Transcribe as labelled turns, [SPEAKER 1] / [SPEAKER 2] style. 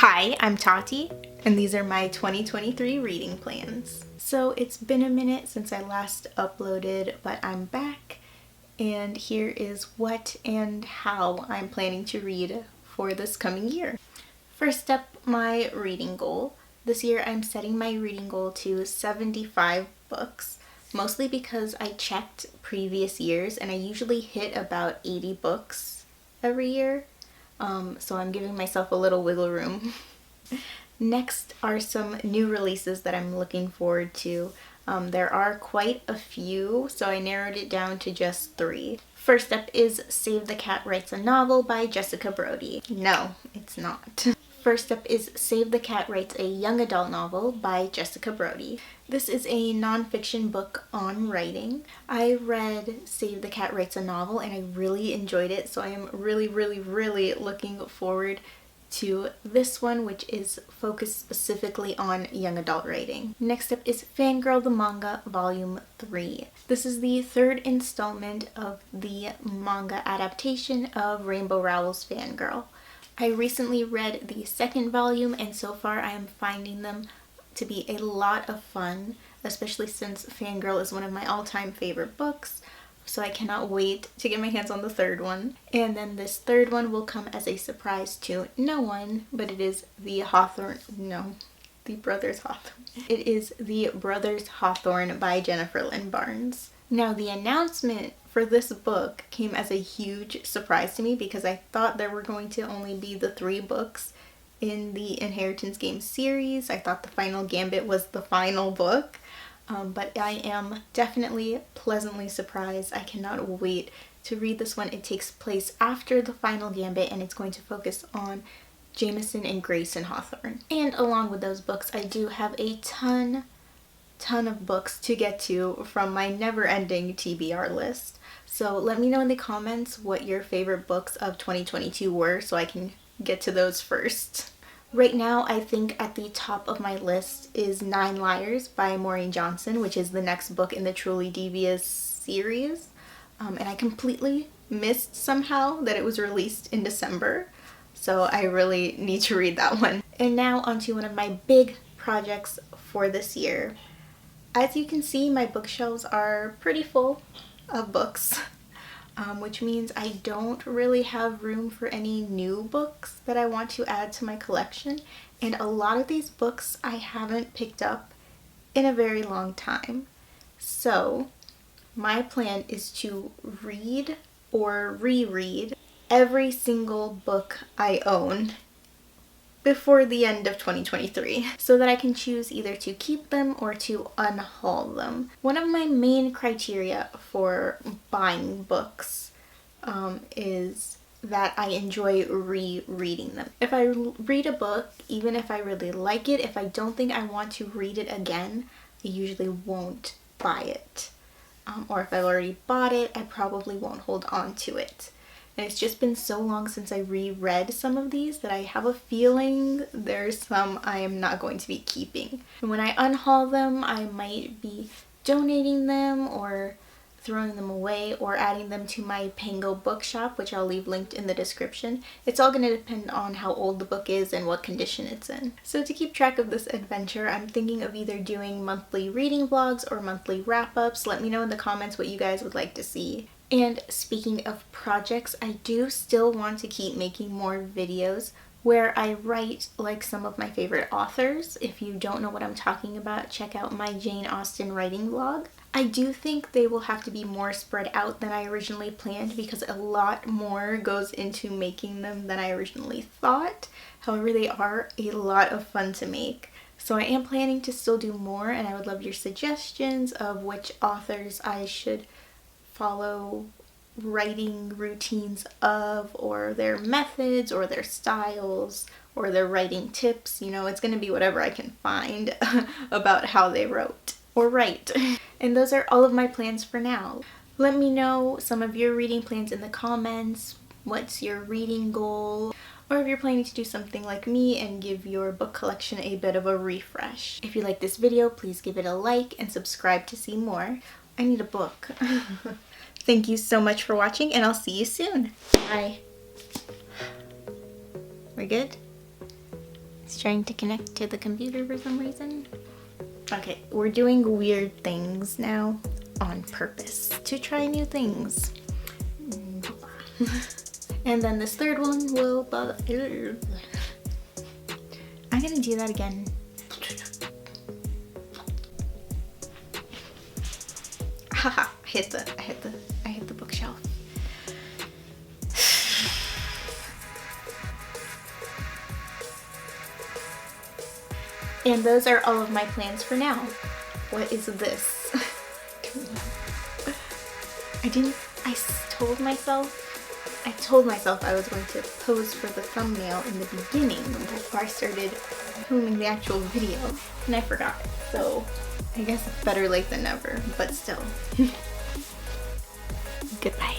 [SPEAKER 1] Hi, I'm Tati, and these are my 2023 reading plans. So it's been a minute since I last uploaded, but I'm back, and here is what and how I'm planning to read for this coming year. First up, my reading goal. This year I'm setting my reading goal to 75 books, mostly because I checked previous years and I usually hit about 80 books every year. So I'm giving myself a little wiggle room. Next are some new releases that I'm looking forward to. There are quite a few, so I narrowed it down to just 3. First up is Save the Cat Writes a Novel by Jessica Brody. No, it's not. First up is Save the Cat Writes a Young Adult Novel by Jessica Brody. This is a nonfiction book on writing. I read Save the Cat Writes a Novel and I really enjoyed it, so I am really looking forward to this one, which is focused specifically on young adult writing. Next up is Fangirl the Manga Volume 3. This is the 3rd installment of the manga adaptation of Rainbow Rowell's Fangirl. I recently read the 2nd volume and so far I am finding them to be a lot of fun, especially since Fangirl is one of my all-time favorite books. So I cannot wait to get my hands on the 3rd one. And then this 3rd one will come as a surprise to no one, but it is the Brothers Hawthorne. It is the Brothers Hawthorne by Jennifer Lynn Barnes. Now the announcement for this book came as a huge surprise to me because I thought there were going to only be the 3 books in the Inheritance Game series. I thought the Final Gambit was the final book. But I am definitely pleasantly surprised. I cannot wait to read this one. It takes place after the Final Gambit and it's going to focus on Jameson and Grayson Hawthorne. And along with those books, I do have a ton of books to get to from my never-ending TBR list. So let me know in the comments what your favorite books of 2022 were so I can get to those first. Right now, I think at the top of my list is 9 Liars by Maureen Johnson, which is the next book in the Truly Devious series. And I completely missed somehow that it was released in December. So I really need to read that one. And now onto one of my big projects for this year. As you can see, my bookshelves are pretty full of books. Which means I don't really have room for any new books that I want to add to my collection, and a lot of these books I haven't picked up in a very long time. So my plan is to read or reread every single book I own before the end of 2023 so that I can choose either to keep them or to unhaul them. One of my main criteria for buying books is that I enjoy rereading them. If I read a book, even if I really like it, if I don't think I want to read it again, I usually won't buy it. Or if I've already bought it, I probably won't hold on to it. And it's just been so long since I reread some of these that I have a feeling there's some I am not going to be keeping. And when I unhaul them, I might be donating them or throwing them away or adding them to my Pango bookshop, which I'll leave linked in the description. It's all going to depend on how old the book is and what condition it's in. So to keep track of this adventure, I'm thinking of either doing monthly reading vlogs or monthly wrap-ups. Let me know in the comments what you guys would like to see. And speaking of projects, I do still want to keep making more videos where I write like some of my favorite authors. If you don't know what I'm talking about, check out my Jane Austen writing vlog. I do think they will have to be more spread out than I originally planned because a lot more goes into making them than I originally thought. However, they are a lot of fun to make. So I am planning to still do more, and I would love your suggestions of which authors I should follow writing routines of, or their methods, or their styles, or their writing tips. You know, it's going to be whatever I can find about how they wrote or write. And those are all of my plans for now. Let me know some of your reading plans in the comments. What's your reading goal? Or if you're planning to do something like me and give your book collection a bit of a refresh. If you like this video, please give it a like and subscribe to see more. I need a book. Thank you so much for watching, and I'll see you soon. Bye. We're good? It's trying to connect to the computer for some reason. Okay, we're doing weird things now on purpose to try new things. And then this third one will... I'm gonna do that again. Haha, I hit the bookshelf. And those are all of my plans for now. What is this? I told myself I was going to pose for the thumbnail in the beginning before I started filming the actual video, and I forgot. So I guess better late than never, but still. Goodbye.